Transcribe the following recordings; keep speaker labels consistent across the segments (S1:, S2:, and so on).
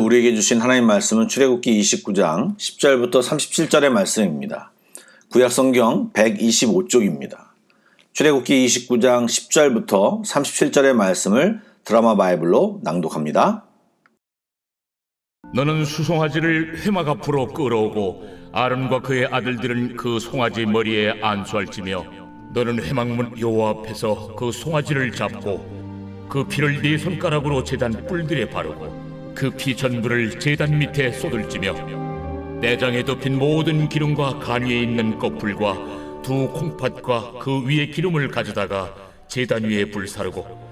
S1: 우리에게 주신 하나님 말씀은 출애굽기 29장 10절부터 37절의 말씀입니다. 구약성경 125쪽입니다. 출애굽기 29장 10절부터 37절의 말씀을 드라마 바이블로 낭독합니다.
S2: 너는 수송아지를 회막 앞으로 끌어오고 아론과 그의 아들들은 그 송아지 머리에 안수할지며 너는 회막문 여호와 앞에서 그 송아지를 잡고 그 피를 네 손가락으로 제단 뿔들에 바르고 그 피 전부를 제단 밑에 쏟을지며 내장에 덮인 모든 기름과 간 위에 있는 꺼풀과 두 콩팥과 그 위에 기름을 가져다가 제단 위에 불사르고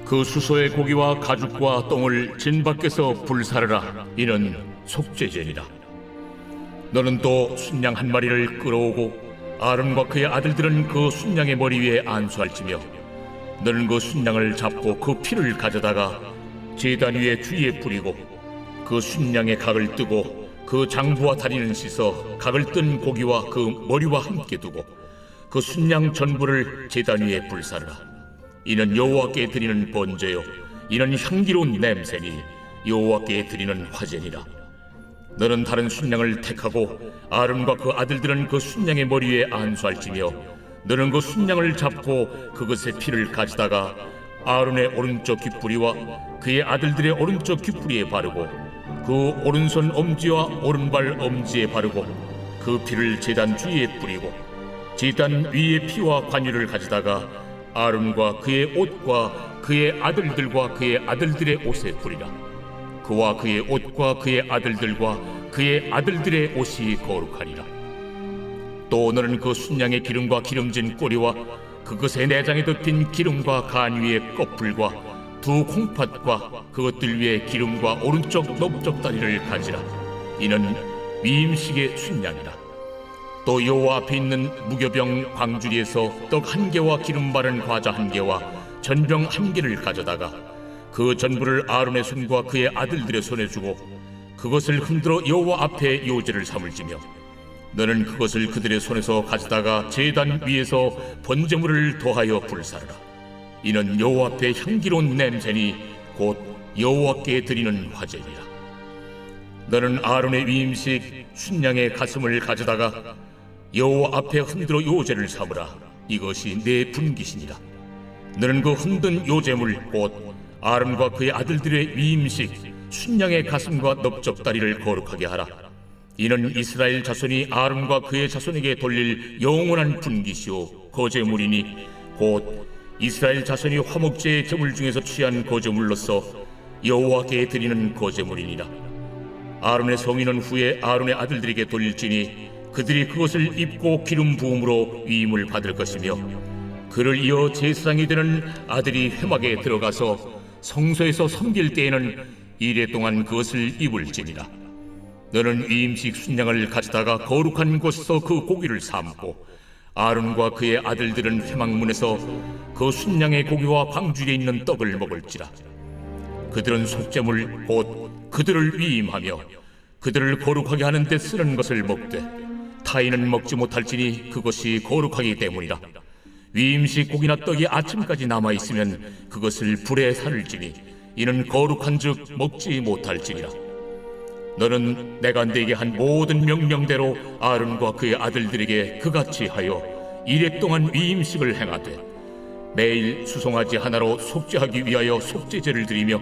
S2: 그 수소의 고기와 가죽과 똥을 진 밖에서 불사르라. 이는 속죄제니라. 너는 또 순양 한 마리를 끌어오고 아론과 그의 아들들은 그 순양의 머리 위에 안수할지며 너는 그 순양을 잡고 그 피를 가져다가 제단 위에 주위에 뿌리고 그 순양의 각을 뜨고 그 장부와 다리는 씻어 각을 뜬 고기와 그 머리와 함께 두고 그 순양 전부를 제단 위에 불사르라. 이는 여호와께 드리는 번제요 이는 향기로운 냄새니 여호와께 드리는 화제니라. 너는 다른 순양을 택하고 아론과 그 아들들은 그 순양의 머리 위에 안수할지며 너는 그 순양을 잡고 그것의 피를 가져다가 아론의 오른쪽 귓부리와 그의 아들들의 오른쪽 귓부리에 바르고 그 오른손 엄지와 오른발 엄지에 바르고 그 피를 제단 주위에 뿌리고 제단 위에 피와 관유를 가져다가 아론과 그의 옷과 그의 아들들과 그의 아들들의 옷에 뿌리라. 그와 그의 옷과 그의 아들들과 그의 아들들의 옷이 거룩하리라. 또 너는 그 순양의 기름과 기름진 꼬리와 그것의 내장에 덮인 기름과 간 위에 꺼풀과 두 콩팥과 그것들 위에 기름과 오른쪽 넓적 다리를 가지라. 이는 위임식의 순양이라. 또 여호와 앞에 있는 무교병 광주리에서 떡 한 개와 기름 바른 과자 한 개와 전병 한 개를 가져다가 그 전부를 아론의 손과 그의 아들들의 손에 주고 그것을 흔들어 여호와 앞에 요제를 삼을지며 너는 그것을 그들의 손에서 가져다가 제단 위에서 번제물을 더하여 불사르라. 이는 여호와 앞에 향기로운 냄새니 곧 여호와께 드리는 화제니라. 너는 아론의 위임식 순양의 가슴을 가져다가 여호와 앞에 흔들어 요제를 삼으라. 이것이 내 분깃이니라. 너는 그 흔든 요제물 곧 아론과 그의 아들들의 위임식 순양의 가슴과 넓적 다리를 거룩하게 하라. 이는 이스라엘 자손이 아론과 그의 자손에게 돌릴 영원한 분깃이요 거제물이니 곧 이스라엘 자손이 화목제의 제물 중에서 취한 거제물로서 여호와께 드리는 거제물이니라. 아론의 성인은 후에 아론의 아들들에게 돌릴지니 그들이 그것을 입고 기름 부음으로 위임을 받을 것이며 그를 이어 제사장이 되는 아들이 회막에 들어가서 성소에서 섬길 때에는 이레 동안 그것을 입을지니라. 너는 위임식 순양을 가져다가 거룩한 곳에서 그 고기를 삶고 아론과 그의 아들들은 회막문에서 그 순양의 고기와 광주리에 있는 떡을 먹을지라. 그들은 속죄물 곧 그들을 위임하며 그들을 거룩하게 하는 데 쓰는 것을 먹되 타인은 먹지 못할지니 그것이 거룩하기 때문이라. 위임식 고기나 떡이 아침까지 남아있으면 그것을 불에 살을지니 이는 거룩한즉 먹지 못할지니라. 너는 내가 네게 한 모든 명령대로 아론과 그의 아들들에게 그같이 하여 이레 동안 위임식을 행하되 매일 수송아지 하나로 속죄하기 위하여 속죄제를 드리며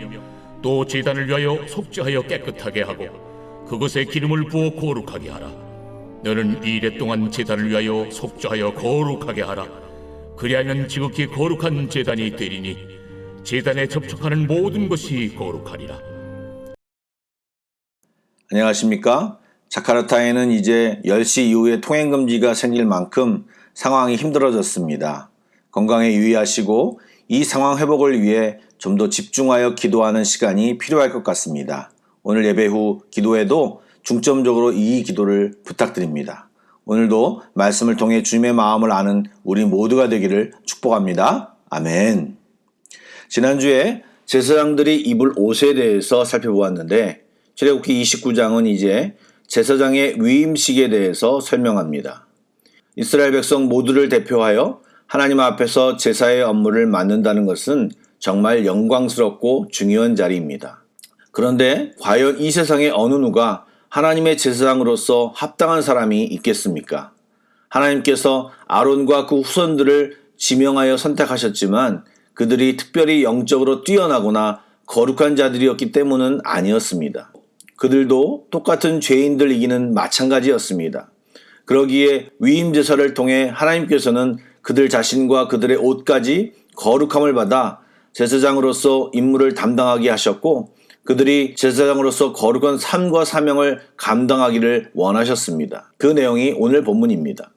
S2: 또 제단을 위하여 속죄하여 깨끗하게 하고 그것에 기름을 부어 거룩하게 하라. 너는 이레 동안 제단을 위하여 속죄하여 거룩하게 하라. 그리하면 지극히 거룩한 제단이 되리니 제단에 접촉하는 모든 것이 거룩하리라.
S1: 안녕하십니까? 자카르타에는 이제 10시 이후에 통행금지가 생길 만큼 상황이 힘들어졌습니다. 건강에 유의하시고 이 상황 회복을 위해 좀 더 집중하여 기도하는 시간이 필요할 것 같습니다. 오늘 예배 후 기도에도 중점적으로 이 기도를 부탁드립니다. 오늘도 말씀을 통해 주님의 마음을 아는 우리 모두가 되기를 축복합니다. 아멘. 지난주에 제사장들이 입을 옷에 대해서 살펴보았는데 출애굽기 29장은 이제 제사장의 위임식에 대해서 설명합니다. 이스라엘 백성 모두를 대표하여 하나님 앞에서 제사의 업무를 맡는다는 것은 정말 영광스럽고 중요한 자리입니다. 그런데 과연 이 세상에 어느 누가 하나님의 제사장으로서 합당한 사람이 있겠습니까? 하나님께서 아론과 그 후손들을 지명하여 선택하셨지만 그들이 특별히 영적으로 뛰어나거나 거룩한 자들이었기 때문은 아니었습니다. 그들도 똑같은 죄인들이기는 마찬가지였습니다. 그러기에 위임 제사를 통해 하나님께서는 그들 자신과 그들의 옷까지 거룩함을 받아 제사장으로서 임무를 담당하게 하셨고 그들이 제사장으로서 거룩한 삶과 사명을 감당하기를 원하셨습니다. 그 내용이 오늘 본문입니다.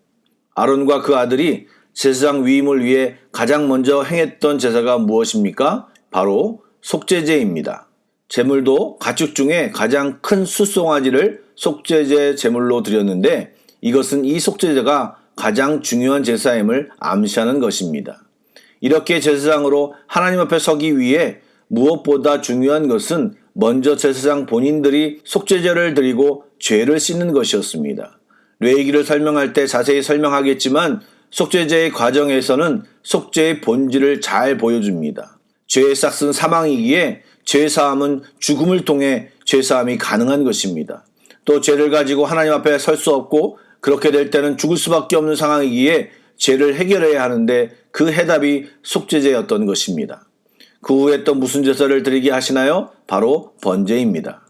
S1: 아론과 그 아들이 제사장 위임을 위해 가장 먼저 행했던 제사가 무엇입니까? 바로 속죄제입니다. 제물도 가축 중에 가장 큰 숫송아지를 속죄제 제물로 드렸는데 이것은 이 속죄제가 가장 중요한 제사임을 암시하는 것입니다. 이렇게 제사장으로 하나님 앞에 서기 위해 무엇보다 중요한 것은 먼저 제사장 본인들이 속죄제를 드리고 죄를 씻는 것이었습니다. 레위기를 설명할 때 자세히 설명하겠지만 속죄제의 과정에서는 속죄의 본질을 잘 보여줍니다. 죄의 싹은 사망이기에 죄사함은 죽음을 통해 죄사함이 가능한 것입니다. 또 죄를 가지고 하나님 앞에 설 수 없고 그렇게 될 때는 죽을 수밖에 없는 상황이기에 죄를 해결해야 하는데 그 해답이 속죄제였던 것입니다. 그 후에 또 무슨 제사를 드리게 하시나요? 바로 번제입니다.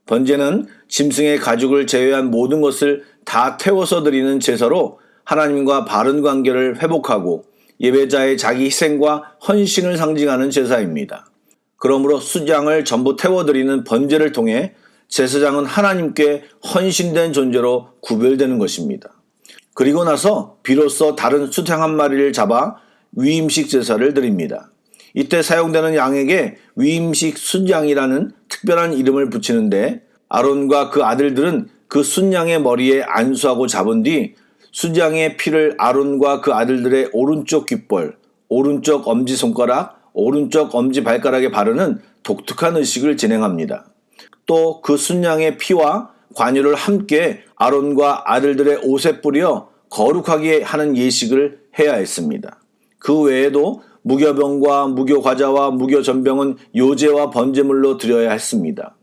S1: 번제는 짐승의 가죽을 제외한 모든 것을 다 태워서 드리는 제사로 하나님과 바른 관계를 회복하고 예배자의 자기 희생과 헌신을 상징하는 제사입니다. 그러므로 숫양을 전부 태워드리는 번제를 통해 제사장은 하나님께 헌신된 존재로 구별되는 것입니다. 그리고 나서 비로소 다른 숫양 한 마리를 잡아 위임식 제사를 드립니다. 이때 사용되는 양에게 위임식 숫양이라는 특별한 이름을 붙이는데 아론과 그 아들들은 그 숫양의 머리에 안수하고 잡은 뒤 숫양의 피를 아론과 그 아들들의 오른쪽 귓볼, 오른쪽 엄지손가락, 오른쪽 엄지발가락에 바르는 독특한 의식을 진행합니다. 또 그 숫양의 피와 관유를 함께 아론과 아들들의 옷에 뿌려 거룩하게 하는 예식을 해야 했습니다. 그 외에도 무교병과 무교과자와 무교전병은 요제와 번제물로 드려야 했습니다.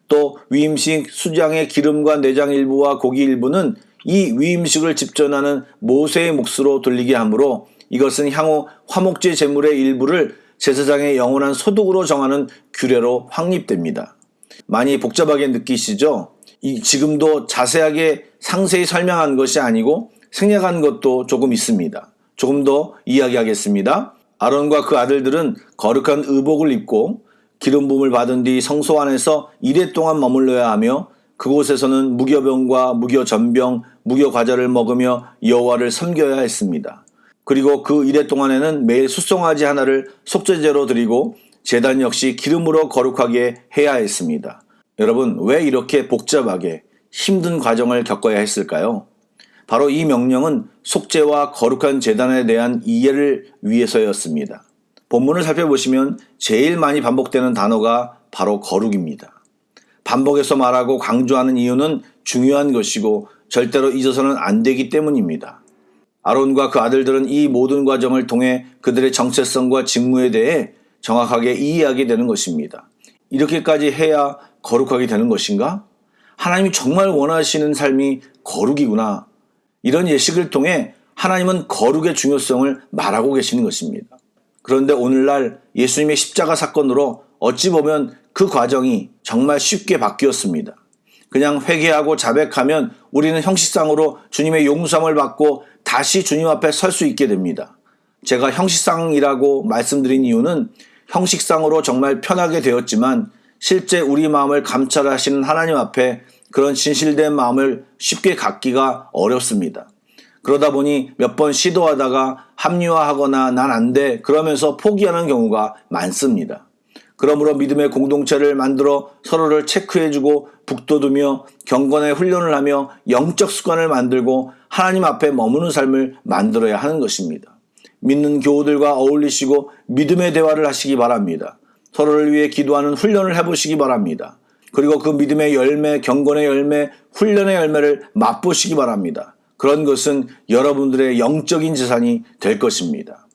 S1: 또 위임식 숫양의 기름과 내장 일부와 고기 일부는 이 위임식을 집전하는 모세의 몫으로 돌리게 하므로 이것은 향후 화목제 제물의 일부를 제사장의 영원한 소득으로 정하는 규례로 확립됩니다. 많이 복잡하게 느끼시죠? 지금도 자세하게 상세히 설명한 것이 아니고 생략한 것도 조금 있습니다. 조금 더 이야기하겠습니다. 아론과 그 아들들은 거룩한 의복을 입고 기름 부음을 받은 뒤 성소 안에서 이레 동안 머물러야 하며 그곳에서는 무교병과 무교전병, 무교과자를 먹으며 여호와를 섬겨야 했습니다. 그리고 그 이레 동안에는 매일 숫송아지 하나를 속죄제로 드리고 제단 역시 기름으로 거룩하게 해야 했습니다. 여러분, 왜 이렇게 복잡하게 힘든 과정을 겪어야 했을까요? 바로 이 명령은 속죄와 거룩한 제단에 대한 이해를 위해서였습니다. 본문을 살펴보시면 제일 많이 반복되는 단어가 바로 거룩입니다. 반복해서 말하고 강조하는 이유는 중요한 것이고 절대로 잊어서는 안 되기 때문입니다. 아론과 그 아들들은 이 모든 과정을 통해 그들의 정체성과 직무에 대해 정확하게 이해하게 되는 것입니다. 이렇게까지 해야 거룩하게 되는 것인가? 하나님이 정말 원하시는 삶이 거룩이구나. 이런 예식을 통해 하나님은 거룩의 중요성을 말하고 계시는 것입니다. 그런데 오늘날 예수님의 십자가 사건으로 어찌 보면 그 과정이 정말 쉽게 바뀌었습니다. 그냥 회개하고 자백하면 우리는 형식상으로 주님의 용서함을 받고 다시 주님 앞에 설 수 있게 됩니다. 제가 형식상이라고 말씀드린 이유는 형식상으로 정말 편하게 되었지만 실제 우리 마음을 감찰하시는 하나님 앞에 그런 진실된 마음을 쉽게 갖기가 어렵습니다. 그러다 보니 몇 번 시도하다가 합리화하거나 난 안 돼 그러면서 포기하는 경우가 많습니다. 그러므로 믿음의 공동체를 만들어 서로를 체크해주고 북돋우며 경건의 훈련을 하며 영적 습관을 만들고 하나님 앞에 머무는 삶을 만들어야 하는 것입니다. 믿는 교우들과 어울리시고 믿음의 대화를 하시기 바랍니다. 서로를 위해 기도하는 훈련을 해보시기 바랍니다. 그리고 그 믿음의 열매, 경건의 열매, 훈련의 열매를 맛보시기 바랍니다. 그런 것은 여러분들의 영적인 재산이 될 것입니다.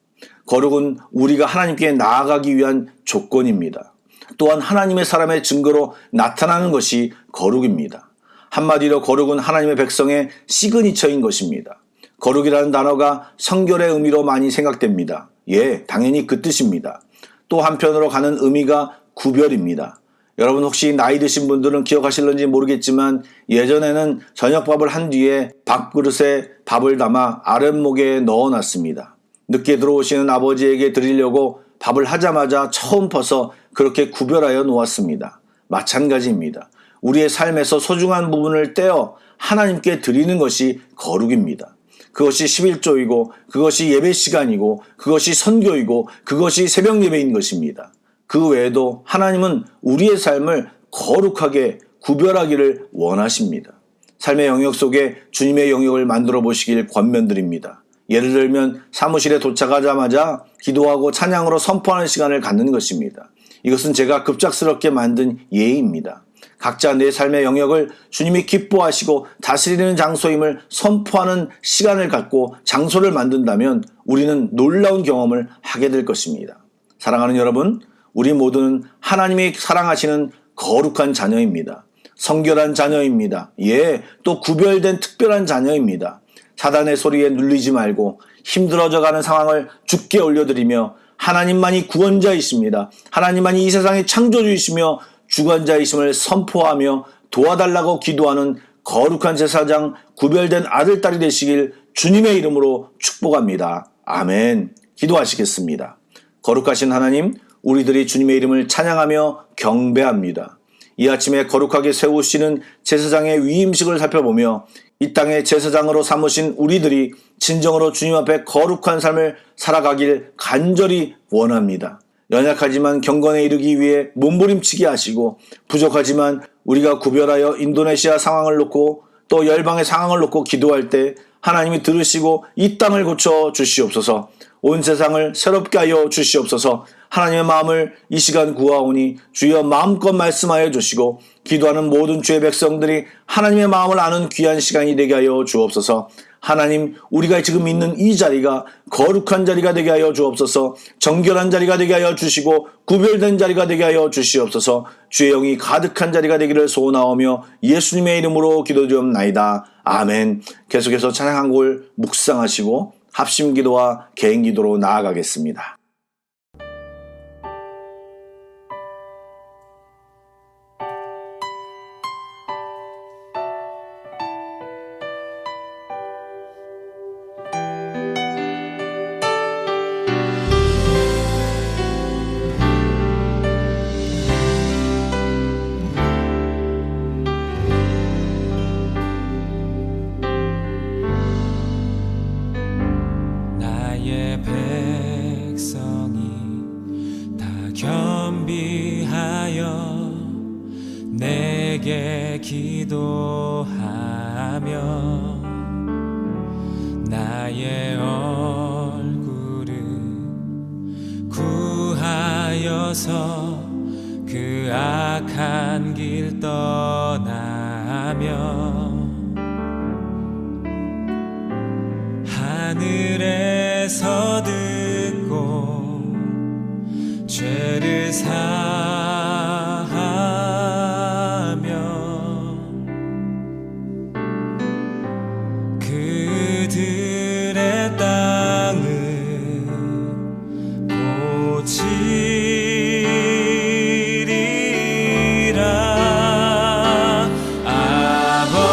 S1: 거룩은 우리가 하나님께 나아가기 위한 조건입니다. 또한 하나님의 사람의 증거로 나타나는 것이 거룩입니다. 한마디로 거룩은 하나님의 백성의 시그니처인 것입니다. 거룩이라는 단어가 성결의 의미로 많이 생각됩니다. 예, 당연히 그 뜻입니다. 또 한편으로 가는 의미가 구별입니다. 여러분 혹시 나이 드신 분들은 기억하실런지 모르겠지만 예전에는 저녁밥을 한 뒤에 밥그릇에 밥을 담아 아랫목에 넣어놨습니다. 늦게 들어오시는 아버지에게 드리려고 밥을 하자마자 처음 퍼서 그렇게 구별하여 놓았습니다. 마찬가지입니다. 우리의 삶에서 소중한 부분을 떼어 하나님께 드리는 것이 거룩입니다. 그것이 11조이고 그것이 예배 시간이고 그것이 선교이고 그것이 새벽 예배인 것입니다. 그 외에도 하나님은 우리의 삶을 거룩하게 구별하기를 원하십니다. 삶의 영역 속에 주님의 영역을 만들어 보시길 권면드립니다. 예를 들면 사무실에 도착하자마자 기도하고 찬양으로 선포하는 시간을 갖는 것입니다. 이것은 제가 급작스럽게 만든 예의입니다. 각자 내 삶의 영역을 주님이 기뻐하시고 다스리는 장소임을 선포하는 시간을 갖고 장소를 만든다면 우리는 놀라운 경험을 하게 될 것입니다. 사랑하는 여러분, 우리 모두는 하나님이 사랑하시는 거룩한 자녀입니다. 성결한 자녀입니다. 예, 또 구별된 특별한 자녀입니다. 사단의 소리에 눌리지 말고 힘들어져가는 상황을 주께 올려드리며 하나님만이 구원자이십니다. 하나님만이 이 세상의 창조주이시며 주관자이심을 선포하며 도와달라고 기도하는 거룩한 제사장 구별된 아들, 딸이 되시길 주님의 이름으로 축복합니다. 아멘. 기도하시겠습니다. 거룩하신 하나님, 우리들이 주님의 이름을 찬양하며 경배합니다. 이 아침에 거룩하게 세우시는 제사장의 위임식을 살펴보며 이 땅의 제사장으로 삼으신 우리들이 진정으로 주님 앞에 거룩한 삶을 살아가길 간절히 원합니다. 연약하지만 경건에 이르기 위해 몸부림치게 하시고 부족하지만 우리가 구별하여 인도네시아 상황을 놓고 또 열방의 상황을 놓고 기도할 때 하나님이 들으시고 이 땅을 고쳐 주시옵소서. 온 세상을 새롭게 하여 주시옵소서. 하나님의 마음을 이 시간 구하오니 주여 마음껏 말씀하여 주시고 기도하는 모든 주의 백성들이 하나님의 마음을 아는 귀한 시간이 되게 하여 주옵소서. 하나님, 우리가 지금 있는 이 자리가 거룩한 자리가 되게 하여 주옵소서. 정결한 자리가 되게 하여 주시고 구별된 자리가 되게 하여 주시옵소서. 주의 영이 가득한 자리가 되기를 소원하오며 예수님의 이름으로 기도드리옵나이다. 아멘. 계속해서 찬양 한 곡을 묵상하시고 합심기도와 개인기도로 나아가겠습니다.
S3: 내게 기도하며 나의 얼굴을 구하여서 그 악한 길 떠나며 하늘에서 듣고 죄를 그들의 땅을 고치리라. 아버지여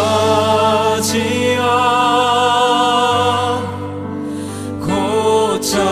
S3: 고쳐주소서.